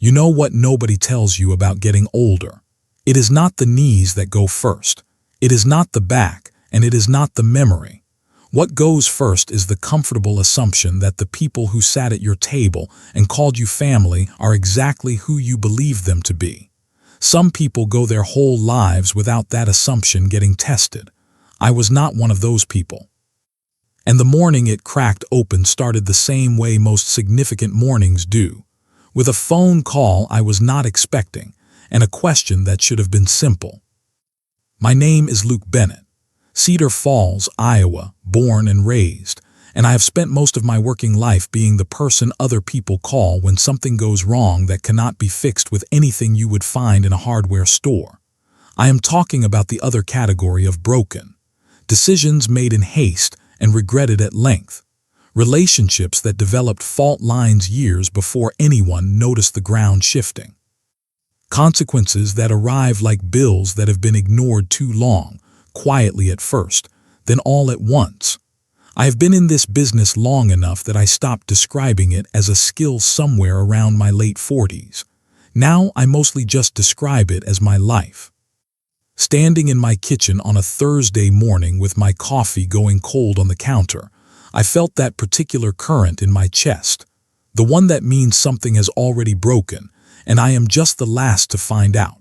You know what nobody tells you about getting older? It is not the knees that go first. It is not the back, and it is not the memory. What goes first is the comfortable assumption that the people who sat at your table and called you family are exactly who you believe them to be. Some people go their whole lives without that assumption getting tested. I was not one of those people. And the morning it cracked open started the same way most significant mornings do, with a phone call I was not expecting and a question that should have been simple. My name is Luke Bennett, Cedar Falls, Iowa, born and raised, and I have spent most of my working life being the person other people call when something goes wrong that cannot be fixed with anything you would find in a hardware store. I am talking about the other category of broken. Decisions made in haste and regretted at length. Relationships that developed fault lines years before anyone noticed the ground shifting. Consequences that arrive like bills that have been ignored too long, quietly at first, then all at once. I have been in this business long enough that I stopped describing it as a skill somewhere around my late 40s. Now I mostly just describe it as my life. Standing in my kitchen on a Thursday morning with my coffee going cold on the counter, I felt that particular current in my chest, the one that means something has already broken, and I am just the last to find out.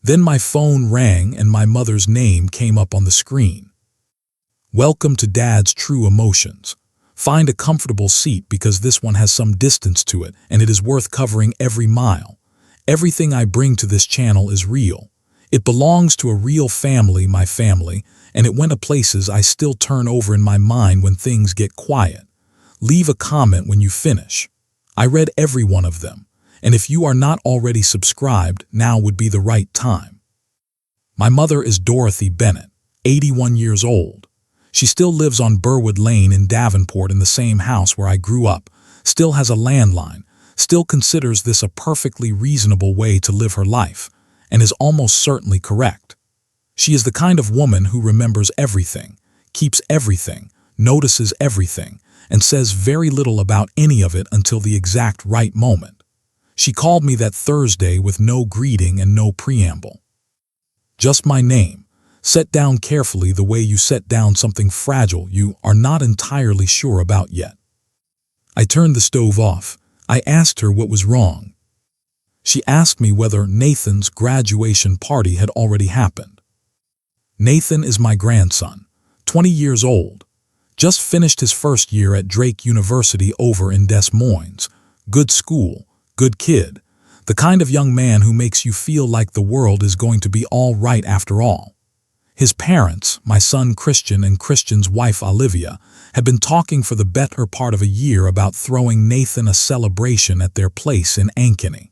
Then my phone rang and my mother's name came up on the screen. Welcome to Dad's True Emotions. Find a comfortable seat because this one has some distance to it and it is worth covering every mile. Everything I bring to this channel is real. It belongs to a real family, my family, and it went to places I still turn over in my mind when things get quiet. Leave a comment when you finish. I read every one of them, and if you are not already subscribed, now would be the right time. My mother is Dorothy Bennett, 81 years old. She still lives on Burwood Lane in Davenport in the same house where I grew up, still has a landline, still considers this a perfectly reasonable way to live her life, and is almost certainly correct. She is the kind of woman who remembers everything, keeps everything, notices everything, and says very little about any of it until the exact right moment. She called me that Thursday with no greeting and no preamble. Just my name, set down carefully the way you set down something fragile you are not entirely sure about yet. I turned the stove off. I asked her what was wrong. She asked me whether Nathan's graduation party had already happened. Nathan is my grandson, 20 years old. Just finished his first year at Drake University over in Des Moines. Good school, good kid, the kind of young man who makes you feel like the world is going to be all right after all. His parents, my son Christian and Christian's wife Olivia, had been talking for the better part of a year about throwing Nathan a celebration at their place in Ankeny.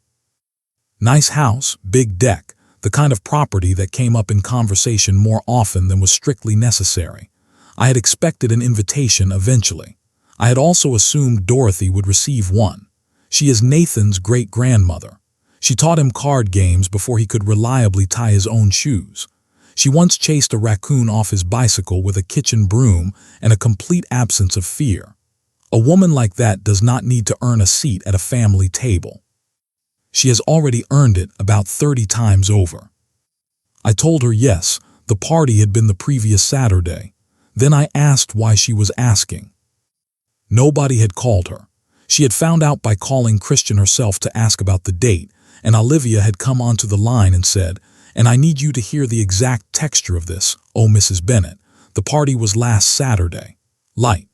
Nice house, big deck, the kind of property that came up in conversation more often than was strictly necessary. I had expected an invitation eventually. I had also assumed Dorothy would receive one. She is Nathan's great-grandmother. She taught him card games before he could reliably tie his own shoes. She once chased a raccoon off his bicycle with a kitchen broom and a complete absence of fear. A woman like that does not need to earn a seat at a family table. She has already earned it about 30 times over. I told her yes, the party had been the previous Saturday. Then I asked why she was asking. Nobody had called her. She had found out by calling Christian herself to ask about the date, and Olivia had come onto the line and said, "And I need you to hear the exact texture of this, oh Mrs. Bennett. The party was last Saturday. Light.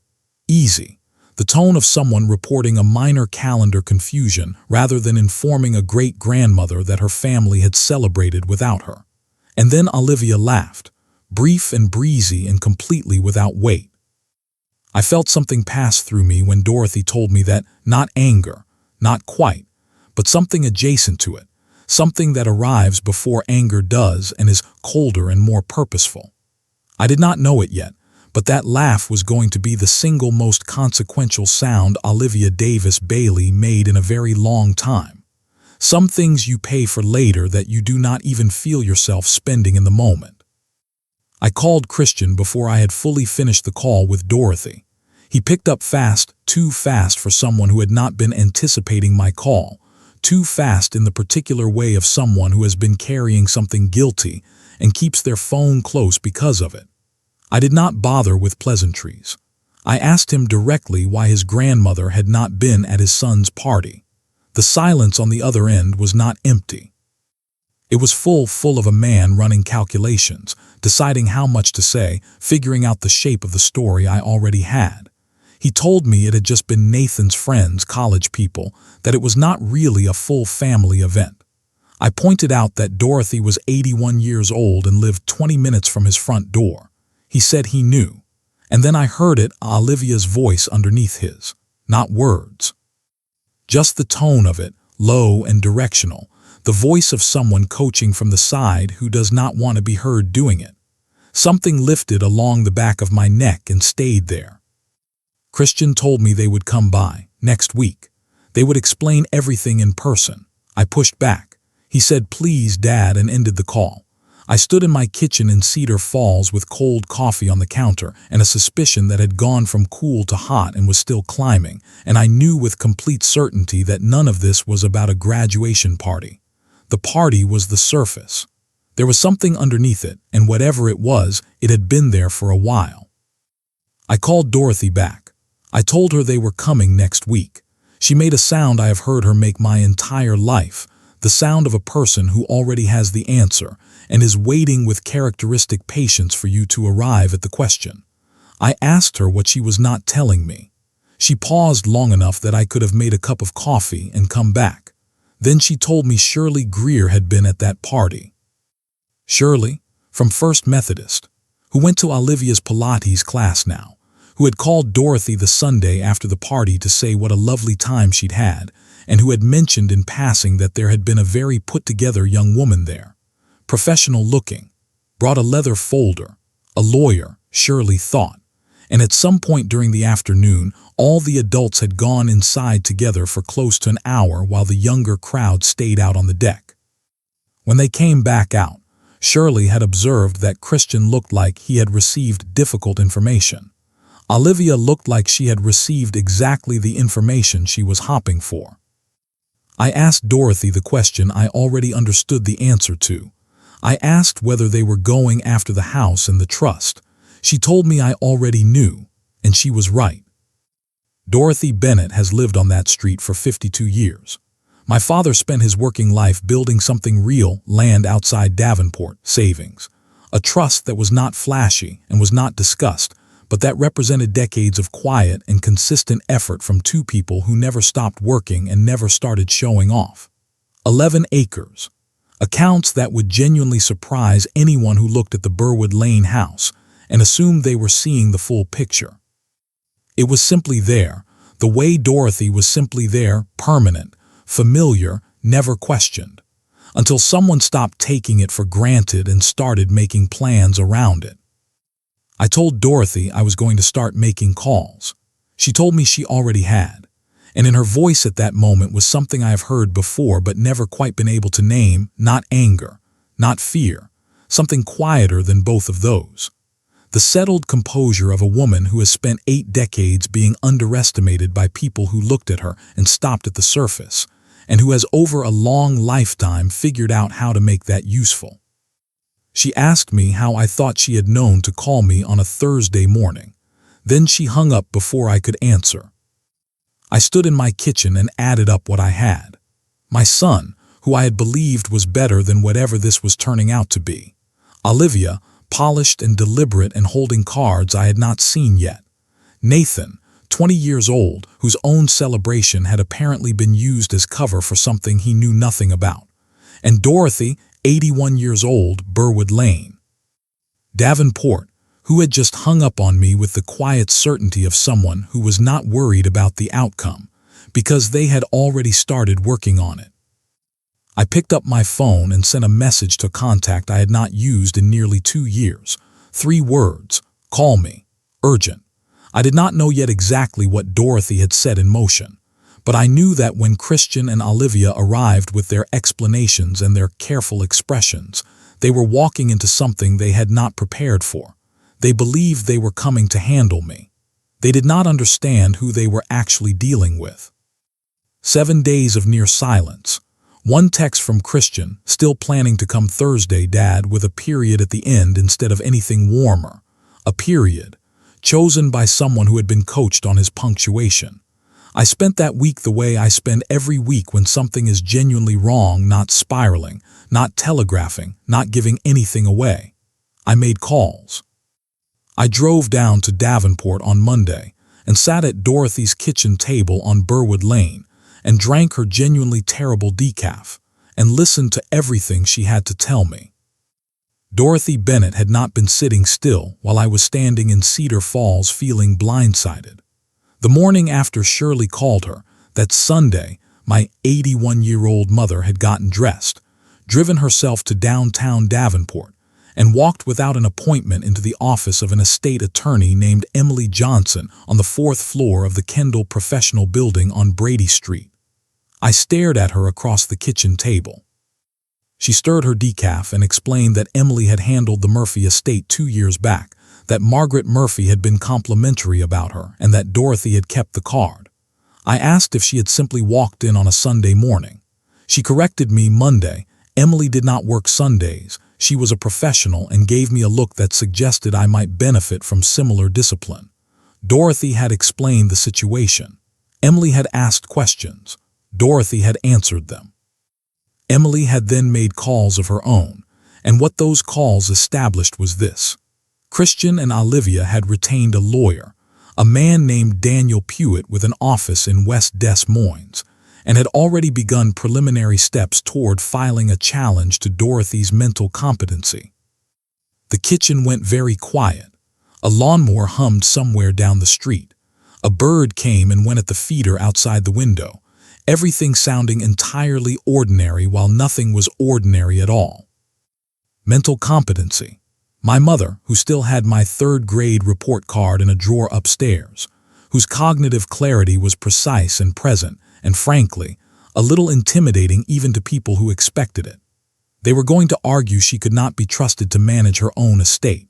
Easy. The tone of someone reporting a minor calendar confusion rather than informing a great-grandmother that her family had celebrated without her." And then Olivia laughed, brief and breezy and completely without weight. I felt something pass through me when Dorothy told me that, not anger, not quite, but something adjacent to it, something that arrives before anger does and is colder and more purposeful. I did not know it yet, but that laugh was going to be the single most consequential sound Olivia Davis Bailey made in a very long time. Some things you pay for later that you do not even feel yourself spending in the moment. I called Christian before I had fully finished the call with Dorothy. He picked up fast, too fast for someone who had not been anticipating my call, too fast in the particular way of someone who has been carrying something guilty and keeps their phone close because of it. I did not bother with pleasantries. I asked him directly why his grandmother had not been at his son's party. The silence on the other end was not empty. It was full of a man running calculations, deciding how much to say, figuring out the shape of the story I already had. He told me it had just been Nathan's friends, college people, that it was not really a full family event. I pointed out that Dorothy was 81 years old and lived 20 minutes from his front door. He said he knew. And then I heard it, Olivia's voice underneath his. Not words. Just the tone of it, low and directional. The voice of someone coaching from the side who does not want to be heard doing it. Something lifted along the back of my neck and stayed there. Christian told me they would come by, next week. They would explain everything in person. I pushed back. He said, "Please, Dad," and ended the call. I stood in my kitchen in Cedar Falls with cold coffee on the counter and a suspicion that had gone from cool to hot and was still climbing, and I knew with complete certainty that none of this was about a graduation party. The party was the surface. There was something underneath it, and whatever it was, it had been there for a while. I called Dorothy back. I told her they were coming next week. She made a sound I have heard her make my entire life, the sound of a person who already has the answer and is waiting with characteristic patience for you to arrive at the question. I asked her what she was not telling me. She paused long enough that I could have made a cup of coffee and come back. Then she told me Shirley Greer had been at that party. Shirley, from First Methodist, who went to Olivia's Pilates class now, who had called Dorothy the Sunday after the party to say what a lovely time she'd had, and who had mentioned in passing that there had been a very put-together young woman there, professional-looking, brought a leather folder, a lawyer, Shirley thought, and at some point during the afternoon, all the adults had gone inside together for close to an hour while the younger crowd stayed out on the deck. When they came back out, Shirley had observed that Christian looked like he had received difficult information. Olivia looked like she had received exactly the information she was hopping for. I asked Dorothy the question I already understood the answer to. I asked whether they were going after the house and the trust. She told me I already knew, and she was right. Dorothy Bennett has lived on that street for 52 years. My father spent his working life building something real, land outside Davenport, savings. A trust that was not flashy and was not discussed, but that represented decades of quiet and consistent effort from two people who never stopped working and never started showing off. 11 acres. Accounts that would genuinely surprise anyone who looked at the Burwood Lane house and assumed they were seeing the full picture. It was simply there, the way Dorothy was simply there, permanent, familiar, never questioned, until someone stopped taking it for granted and started making plans around it. I told Dorothy I was going to start making calls. She told me she already had, and in her voice at that moment was something I have heard before but never quite been able to name, not anger, not fear, something quieter than both of those. The settled composure of a woman who has spent 8 decades being underestimated by people who looked at her and stopped at the surface, and who has over a long lifetime figured out how to make that useful. She asked me how I thought she had known to call me on a Thursday morning. Then she hung up before I could answer. I stood in my kitchen and added up what I had. My son, who I had believed was better than whatever this was turning out to be. Olivia, polished and deliberate and holding cards I had not seen yet. Nathan, 20 years old, whose own celebration had apparently been used as cover for something he knew nothing about. And Dorothy, 81 years old, Burwood Lane. Davenport, who had just hung up on me with the quiet certainty of someone who was not worried about the outcome, because they had already started working on it. I picked up my phone and sent a message to a contact I had not used in nearly 2 years. 3 words, "Call me, urgent." I did not know yet exactly what Dorothy had set in motion, but I knew that when Christian and Olivia arrived with their explanations and their careful expressions, they were walking into something they had not prepared for. They believed they were coming to handle me. They did not understand who they were actually dealing with. 7 days of near silence. One text from Christian, still planning to come Thursday, Dad, with a period at the end instead of anything warmer. A period, chosen by someone who had been coached on his punctuation. I spent that week the way I spend every week when something is genuinely wrong, not spiraling, not telegraphing, not giving anything away. I made calls. I drove down to Davenport on Monday and sat at Dorothy's kitchen table on Burwood Lane and drank her genuinely terrible decaf and listened to everything she had to tell me. Dorothy Bennett had not been sitting still while I was standing in Cedar Falls feeling blindsided. The morning after Shirley called her, that Sunday, my 81-year-old mother had gotten dressed, driven herself to downtown Davenport, and walked without an appointment into the office of an estate attorney named Emily Johnson on the 4th floor of the Kendall Professional Building on Brady Street. I stared at her across the kitchen table. She stirred her decaf and explained that Emily had handled the Murphy estate 2 years back, that Margaret Murphy had been complimentary about her, and that Dorothy had kept the card. I asked if she had simply walked in on a Sunday morning. She corrected me Monday. Emily did not work Sundays. She was a professional and gave me a look that suggested I might benefit from similar discipline. Dorothy had explained the situation. Emily had asked questions. Dorothy had answered them. Emily had then made calls of her own, and what those calls established was this. Christian and Olivia had retained a lawyer, a man named Daniel Pewitt with an office in West Des Moines, and had already begun preliminary steps toward filing a challenge to Dorothy's mental competency. The kitchen went very quiet. A lawnmower hummed somewhere down the street. A bird came and went at the feeder outside the window, everything sounding entirely ordinary while nothing was ordinary at all. Mental competency. My mother, who still had my 3rd grade report card in a drawer upstairs, whose cognitive clarity was precise and present, and frankly, a little intimidating even to people who expected it. They were going to argue she could not be trusted to manage her own estate.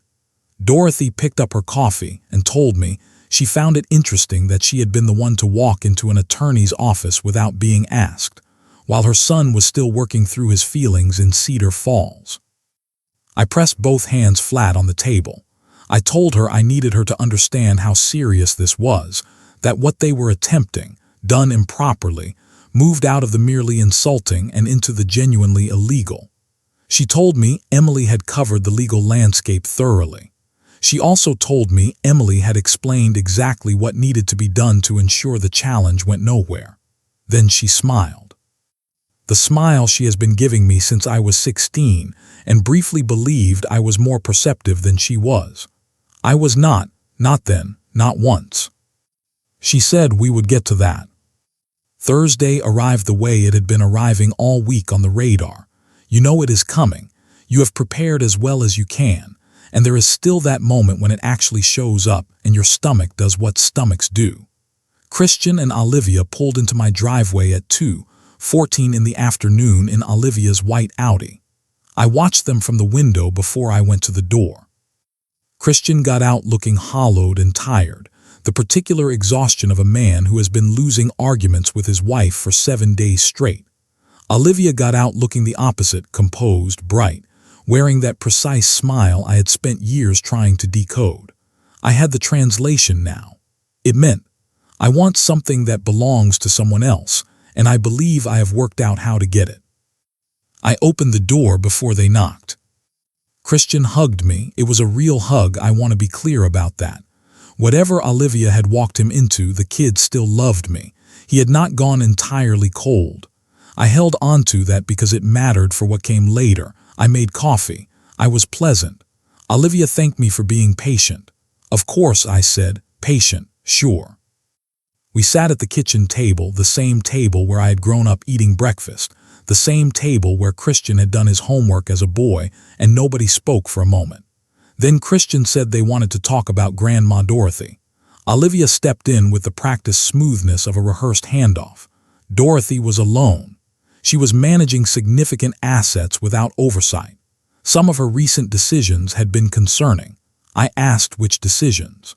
Dorothy picked up her coffee and told me she found it interesting that she had been the one to walk into an attorney's office without being asked, while her son was still working through his feelings in Cedar Falls. I pressed both hands flat on the table. I told her I needed her to understand how serious this was, that what they were attempting, done improperly, moved out of the merely insulting and into the genuinely illegal. She told me Emily had covered the legal landscape thoroughly. She also told me Emily had explained exactly what needed to be done to ensure the challenge went nowhere. Then she smiled. The smile she has been giving me since I was 16, and briefly believed I was more perceptive than she was. I was not then, not once. She said we would get to that. Thursday arrived the way it had been arriving all week on the radar. You know it is coming. You have prepared as well as you can, and there is still that moment when it actually shows up and your stomach does what stomachs do. Christian and Olivia pulled into my driveway at 2:14 in the afternoon in Olivia's white Audi. I watched them from the window before I went to the door. Christian got out looking hollowed and tired, the particular exhaustion of a man who has been losing arguments with his wife for 7 days straight. Olivia got out looking the opposite, composed, bright, wearing that precise smile I had spent years trying to decode. I had the translation now. It meant, I want something that belongs to someone else, and I believe I have worked out how to get it. I opened the door before they knocked. Christian hugged me. It was a real hug, I want to be clear about that. Whatever Olivia had walked him into, the kid still loved me. He had not gone entirely cold. I held on to that because it mattered for what came later. I made coffee. I was pleasant. Olivia thanked me for being patient. Of course, I said, patient, sure. We sat at the kitchen table, the same table where I had grown up eating breakfast, the same table where Christian had done his homework as a boy, and nobody spoke for a moment. Then Christian said they wanted to talk about Grandma Dorothy. Olivia stepped in with the practiced smoothness of a rehearsed handoff. Dorothy was alone. She was managing significant assets without oversight. Some of her recent decisions had been concerning. I asked which decisions.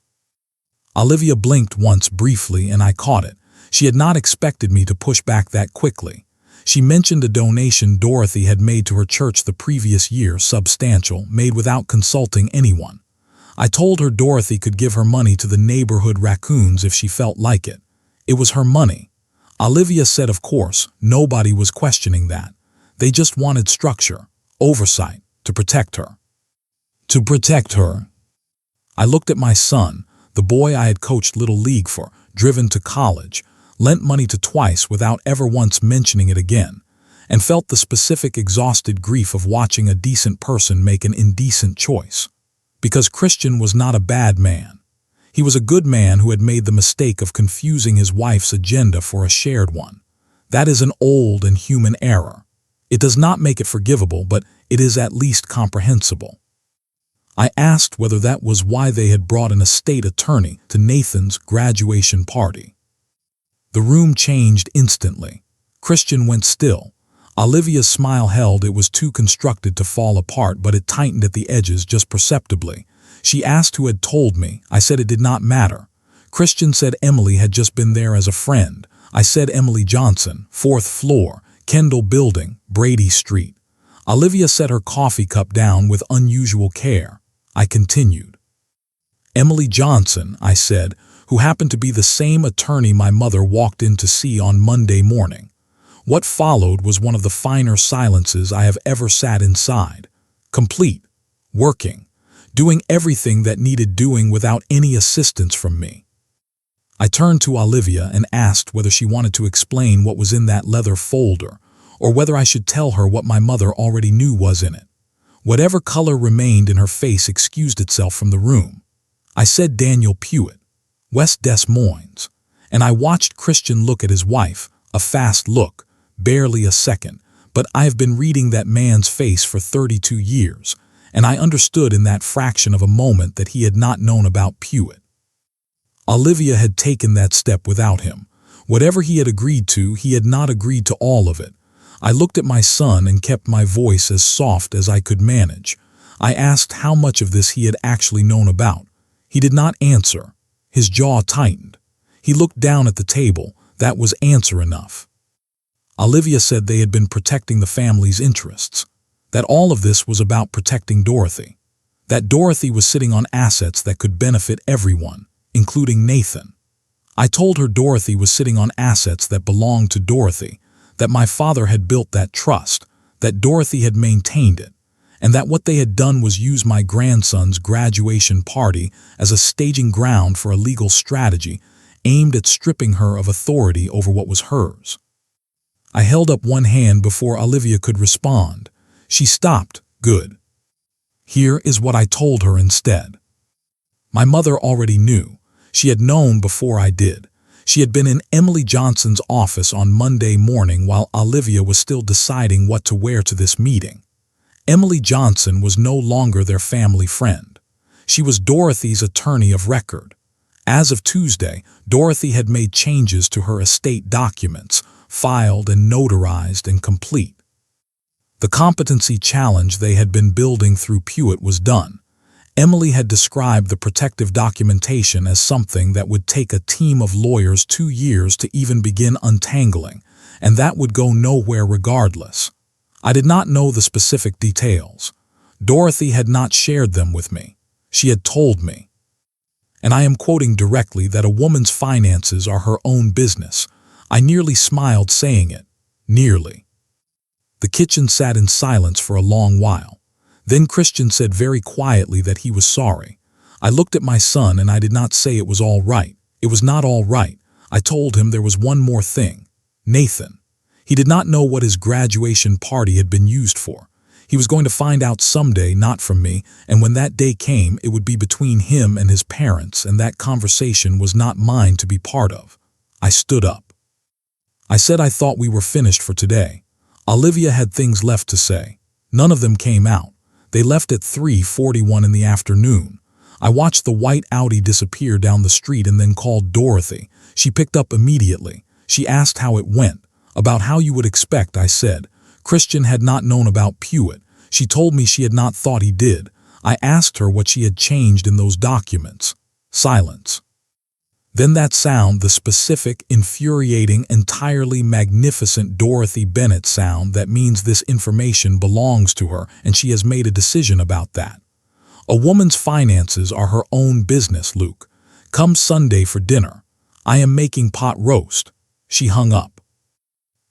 Olivia blinked once briefly and I caught it. She had not expected me to push back that quickly. She mentioned a donation Dorothy had made to her church the previous year, substantial, made without consulting anyone. I told her Dorothy could give her money to the neighborhood raccoons if she felt like it. It was her money. Olivia said, of course, nobody was questioning that. They just wanted structure, oversight, to protect her. To protect her. I looked at my son, the boy I had coached Little League for, driven to college, lent money to twice without ever once mentioning it again, and felt the specific exhausted grief of watching a decent person make an indecent choice. Because Christian was not a bad man. He was a good man who had made the mistake of confusing his wife's agenda for a shared one. That is an old and human error. It does not make it forgivable, but it is at least comprehensible. I asked whether that was why they had brought an estate attorney to Nathan's graduation party. The room changed instantly. Christian went still. Olivia's smile held. It was too constructed to fall apart, but it tightened at the edges just perceptibly. She asked who had told me. I said it did not matter. Christian said Emily had just been there as a friend. I said Emily Johnson, 4th floor, Kendall Building, Brady Street. Olivia set her coffee cup down with unusual care. I continued. Emily Johnson, I said, who happened to be the same attorney my mother walked in to see on Monday morning. What followed was one of the finer silences I have ever sat inside. Complete. Working. Doing everything that needed doing without any assistance from me. I turned to Olivia and asked whether she wanted to explain what was in that leather folder, or whether I should tell her what my mother already knew was in it. Whatever color remained in her face excused itself from the room. I said Daniel Pewitt, West Des Moines, and I watched Christian look at his wife, a fast look, barely a second, but I have been reading that man's face for 32 years, and I understood in that fraction of a moment that he had not known about Pewitt. Olivia had taken that step without him. Whatever he had agreed to, he had not agreed to all of it. I looked at my son and kept my voice as soft as I could manage. I asked how much of this he had actually known about. He did not answer. His jaw tightened. He looked down at the table. That was answer enough. Olivia said they had been protecting the family's interests. That all of this was about protecting Dorothy. That Dorothy was sitting on assets that could benefit everyone, including Nathan. I told her Dorothy was sitting on assets that belonged to Dorothy, that my father had built that trust, that Dorothy had maintained it, and that what they had done was use my grandson's graduation party as a staging ground for a legal strategy aimed at stripping her of authority over what was hers. I held up one hand before Olivia could respond. She stopped. Good. Here is what I told her instead. My mother already knew. She had known before I did. She had been in Emily Johnson's office on Monday morning while Olivia was still deciding what to wear to this meeting. Emily Johnson was no longer their family friend. She was Dorothy's attorney of record. As of Tuesday, Dorothy had made changes to her estate documents, filed and notarized and complete. The competency challenge they had been building through Pewitt was done. Emily had described the protective documentation as something that would take a team of lawyers 2 years to even begin untangling, and that would go nowhere regardless. I did not know the specific details. Dorothy had not shared them with me. She had told me. And I am quoting directly that a woman's finances are her own business. I nearly smiled saying it. Nearly. The kitchen sat in silence for a long while. Then Christian said very quietly that he was sorry. I looked at my son and I did not say it was all right. It was not all right. I told him there was one more thing. Nathan. He did not know what his graduation party had been used for. He was going to find out someday, not from me, and when that day came, it would be between him and his parents, and that conversation was not mine to be part of. I stood up. I said I thought we were finished for today. Olivia had things left to say. None of them came out. They left at 3:41 in the afternoon. I watched the white Audi disappear down the street and then called Dorothy. She picked up immediately. She asked how it went. About how you would expect, I said. Christian had not known about Pewitt. She told me she had not thought he did. I asked her what she had changed in those documents. Silence. Then that sound, the specific, infuriating, entirely magnificent Dorothy Bennett sound that means this information belongs to her and she has made a decision about that. A woman's finances are her own business, Luke. Come Sunday for dinner. I am making pot roast. She hung up.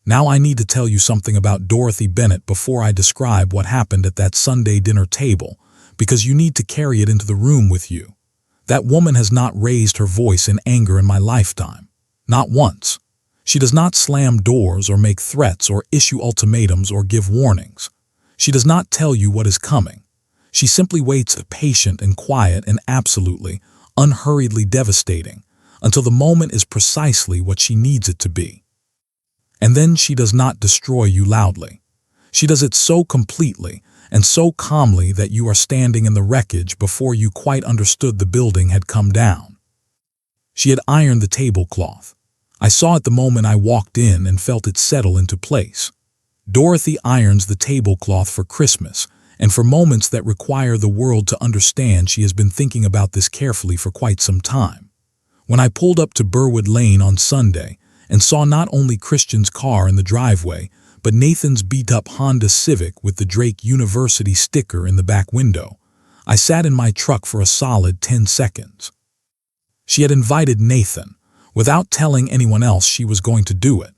Now I need to tell you something about Dorothy Bennett before I describe what happened at that Sunday dinner table, because you need to carry it into the room with you. That woman has not raised her voice in anger in my lifetime. Not once. She does not slam doors or make threats or issue ultimatums or give warnings. She does not tell you what is coming. She simply waits, patient and quiet and absolutely, unhurriedly devastating, until the moment is precisely what she needs it to be. And then she does not destroy you loudly. She does it so completely and so calmly that you are standing in the wreckage before you quite understood the building had come down. She had ironed the tablecloth. I saw it the moment I walked in and felt it settle into place. Dorothy irons the tablecloth for Christmas, and for moments that require the world to understand she has been thinking about this carefully for quite some time. When I pulled up to Burwood Lane on Sunday and saw not only Christian's car in the driveway, but Nathan's beat-up Honda Civic with the Drake University sticker in the back window, I sat in my truck for a solid 10 seconds. She had invited Nathan, without telling anyone else she was going to do it.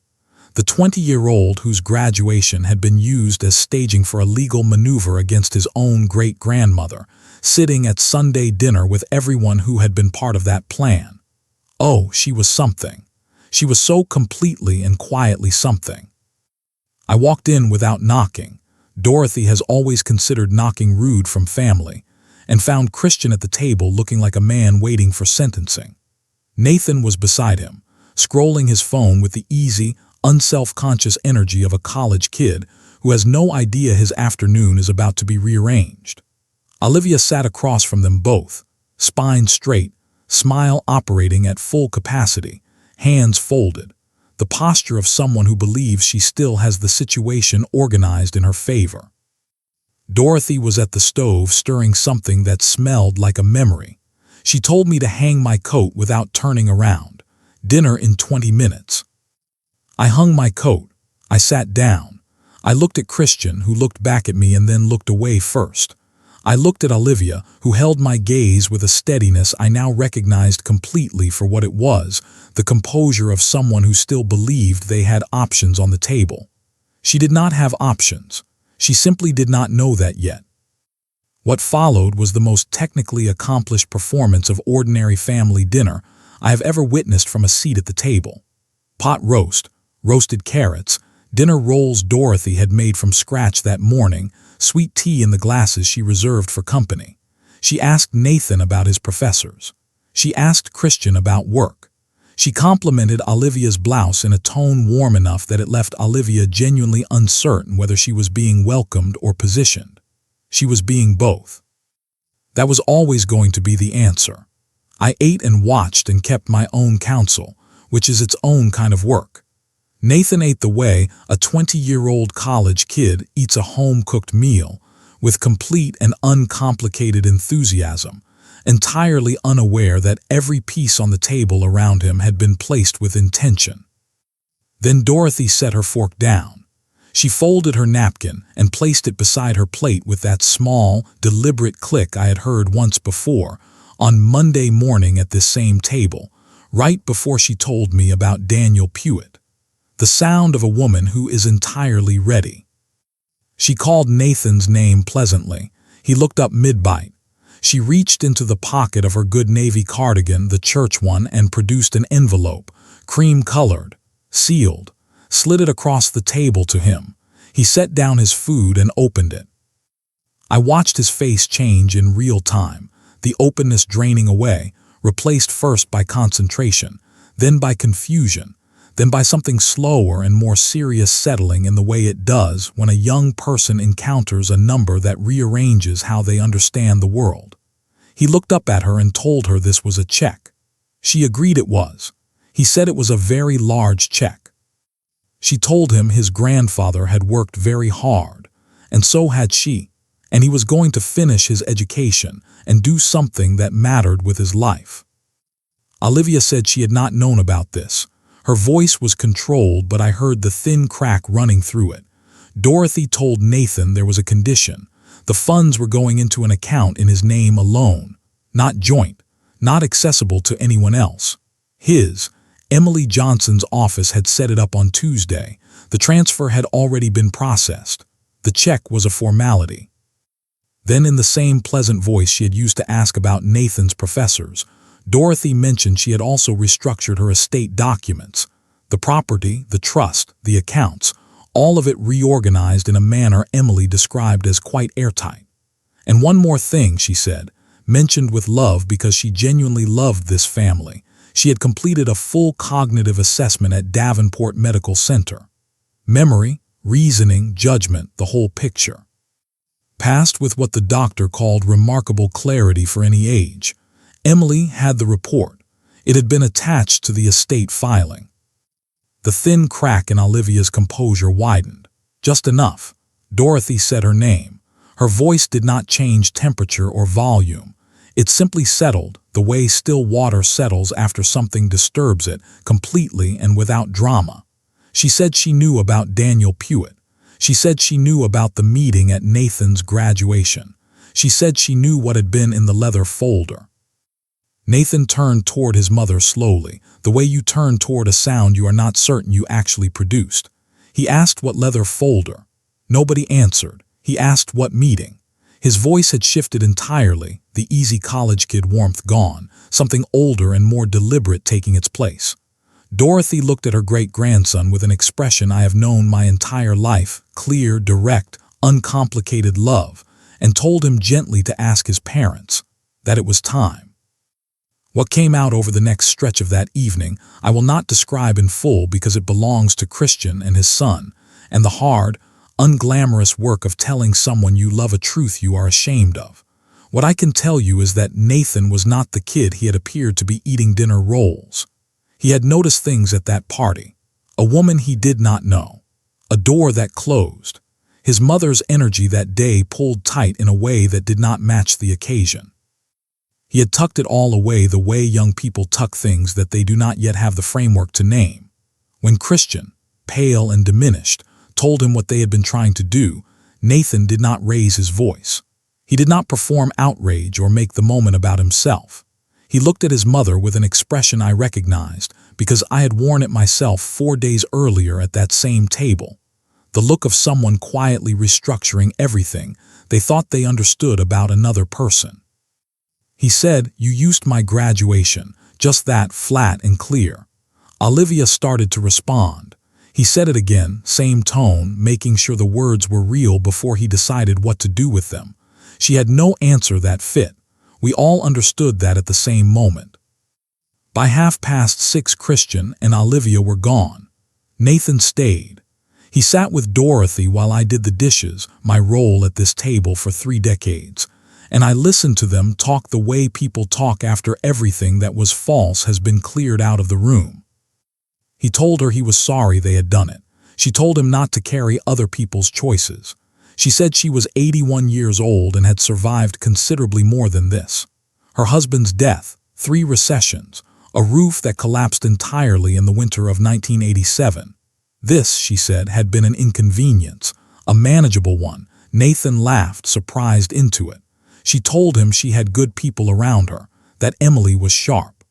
The 20-year-old whose graduation had been used as staging for a legal maneuver against his own great-grandmother, sitting at Sunday dinner with everyone who had been part of that plan. Oh, she was something. She was so completely and quietly something. I walked in without knocking. Dorothy has always considered knocking rude from family, and found Christian at the table looking like a man waiting for sentencing. Nathan was beside him, scrolling his phone with the easy, unself-conscious energy of a college kid who has no idea his afternoon is about to be rearranged. Olivia sat across from them both, spine straight, smile operating at full capacity, hands folded, the posture of someone who believes she still has the situation organized in her favor. Dorothy was at the stove stirring something that smelled like a memory. She told me to hang my coat without turning around. Dinner in 20 minutes. I hung my coat. I sat down. I looked at Christian, who looked back at me and then looked away first. I looked at Olivia, who held my gaze with a steadiness I now recognized completely for what it was, the composure of someone who still believed they had options on the table. She did not have options. She simply did not know that yet. What followed was the most technically accomplished performance of ordinary family dinner I have ever witnessed from a seat at the table. Pot roast, roasted carrots, dinner rolls Dorothy had made from scratch that morning, sweet tea in the glasses she reserved for company. She asked Nathan about his professors. She asked Christian about work. She complimented Olivia's blouse in a tone warm enough that it left Olivia genuinely uncertain whether she was being welcomed or positioned. She was being both. That was always going to be the answer. I ate and watched and kept my own counsel, which is its own kind of work. Nathan ate the way a 20-year-old college kid eats a home-cooked meal, with complete and uncomplicated enthusiasm, entirely unaware that every piece on the table around him had been placed with intention. Then Dorothy set her fork down. She folded her napkin and placed it beside her plate with that small, deliberate click I had heard once before, on Monday morning at this same table, right before she told me about Daniel Pewitt. The sound of a woman who is entirely ready. She called Nathan's name pleasantly. He looked up mid-bite. She reached into the pocket of her good navy cardigan, the church one, and produced an envelope, cream-colored, sealed, slid it across the table to him. He set down his food and opened it. I watched his face change in real time, the openness draining away, replaced first by concentration, then by confusion, then by something slower and more serious settling in the way it does when a young person encounters a number that rearranges how they understand the world. He looked up at her and told her this was a check. She agreed it was. He said it was a very large check. She told him his grandfather had worked very hard, and so had she, and he was going to finish his education and do something that mattered with his life. Olivia said she had not known about this. Her voice was controlled, but I heard the thin crack running through it. Dorothy told Nathan there was a condition. The funds were going into an account in his name alone, not joint, not accessible to anyone else. Emily Johnson's office had set it up on Tuesday. The transfer had already been processed. The check was a formality. Then, in the same pleasant voice she had used to ask about Nathan's professors, Dorothy mentioned she had also restructured her estate documents. The property, the trust, the accounts, all of it reorganized in a manner Emily described as quite airtight. And one more thing, she said, mentioned with love because she genuinely loved this family. She had completed a full cognitive assessment at Davenport Medical Center. Memory, reasoning, judgment, the whole picture. Passed with what the doctor called remarkable clarity for any age. Emily had the report. It had been attached to the estate filing. The thin crack in Olivia's composure widened. Just enough. Dorothy said her name. Her voice did not change temperature or volume. It simply settled, the way still water settles after something disturbs it, completely and without drama. She said she knew about Daniel Pewitt. She said she knew about the meeting at Nathan's graduation. She said she knew what had been in the leather folder. Nathan turned toward his mother slowly, the way you turn toward a sound you are not certain you actually produced. He asked what leather folder. Nobody answered. He asked what meeting. His voice had shifted entirely, the easy college kid warmth gone, something older and more deliberate taking its place. Dorothy looked at her great-grandson with an expression I have known my entire life, clear, direct, uncomplicated love, and told him gently to ask his parents, that it was time. What came out over the next stretch of that evening I will not describe in full because it belongs to Christian and his son, and the hard, unglamorous work of telling someone you love a truth you are ashamed of. What I can tell you is that Nathan was not the kid he had appeared to be eating dinner rolls. He had noticed things at that party. A woman he did not know. A door that closed. His mother's energy that day pulled tight in a way that did not match the occasion. He had tucked it all away the way young people tuck things that they do not yet have the framework to name. When Christian, pale and diminished, told him what they had been trying to do, Nathan did not raise his voice. He did not perform outrage or make the moment about himself. He looked at his mother with an expression I recognized because I had worn it myself 4 days earlier at that same table. The look of someone quietly restructuring everything they thought they understood about another person. He said, "You used my graduation," just that, flat and clear. Olivia started to respond. He said it again, same tone, making sure the words were real before he decided what to do with them. She had no answer that fit. We all understood that at the same moment. By 6:30, Christian and Olivia were gone. Nathan stayed. He sat with Dorothy while I did the dishes, my role at this table for 3 decades, and I listened to them talk the way people talk after everything that was false has been cleared out of the room. He told her he was sorry they had done it. She told him not to carry other people's choices. She said she was 81 years old and had survived considerably more than this. Her husband's death, 3 recessions, a roof that collapsed entirely in the winter of 1987. This, she said, had been an inconvenience, a manageable one. Nathan laughed, surprised into it. She told him she had good people around her, that Emily was sharp.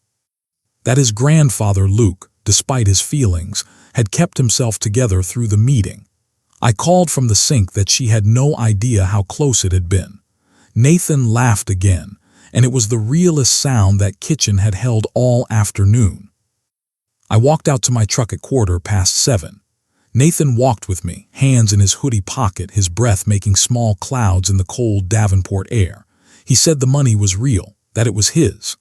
That his grandfather, Luke, despite his feelings, had kept himself together through the meeting. I called from the sink that she had no idea how close it had been. Nathan laughed again, and it was the realest sound that kitchen had held all afternoon. I walked out to my truck at 7:15. Nathan walked with me, hands in his hoodie pocket, his breath making small clouds in the cold Davenport air. He said the money was real, that it was his.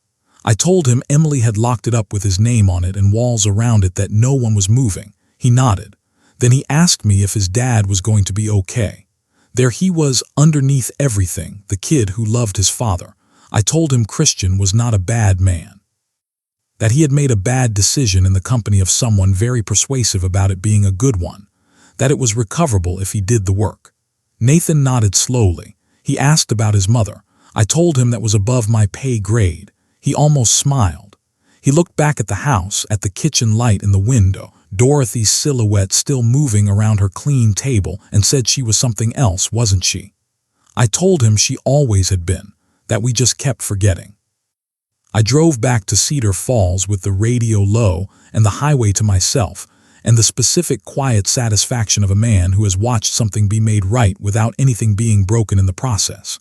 I told him Emily had locked it up with his name on it and walls around it that no one was moving. He nodded. Then he asked me if his dad was going to be okay. There he was, underneath everything, the kid who loved his father. I told him Christian was not a bad man. That he had made a bad decision in the company of someone very persuasive about it being a good one. That it was recoverable if he did the work. Nathan nodded slowly. He asked about his mother. I told him that was above my pay grade. He almost smiled. He looked back at the house, at the kitchen light in the window, Dorothy's silhouette still moving around her clean table, and said she was something else, wasn't she? I told him she always had been, that we just kept forgetting. I drove back to Cedar Falls with the radio low and the highway to myself, and the specific quiet satisfaction of a man who has watched something be made right without anything being broken in the process.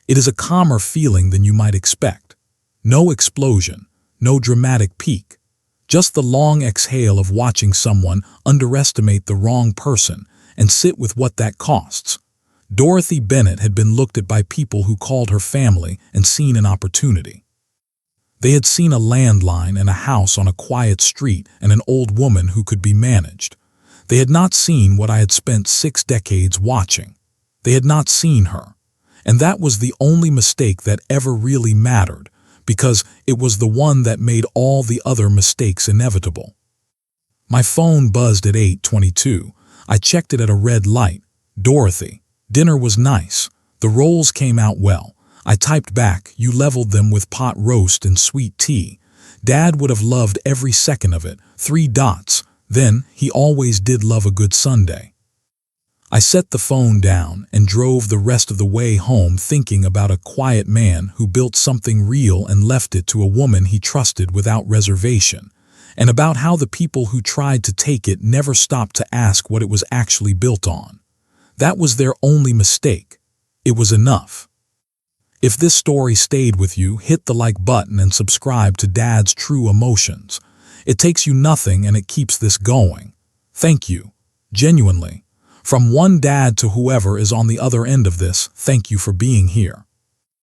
It is a calmer feeling than you might expect. No explosion, no dramatic peak, just the long exhale of watching someone underestimate the wrong person and sit with what that costs. Dorothy Bennett had been looked at by people who called her family and seen an opportunity. They had seen a landline and a house on a quiet street and an old woman who could be managed. They had not seen what I had spent 6 decades watching. They had not seen her. And that was the only mistake that ever really mattered, because it was the one that made all the other mistakes inevitable. My phone buzzed at 8:22. I checked it at a red light. Dorothy. Dinner was nice. The rolls came out well. I typed back, you leveled them with pot roast and sweet tea. Dad would have loved every second of it. 3 dots. Then, he always did love a good Sunday. I set the phone down and drove the rest of the way home thinking about a quiet man who built something real and left it to a woman he trusted without reservation, and about how the people who tried to take it never stopped to ask what it was actually built on. That was their only mistake. It was enough. If this story stayed with you, hit the like button and subscribe to Dad's True Emotions. It takes you nothing and it keeps this going. Thank you. Genuinely. From one dad to whoever is on the other end of this, thank you for being here.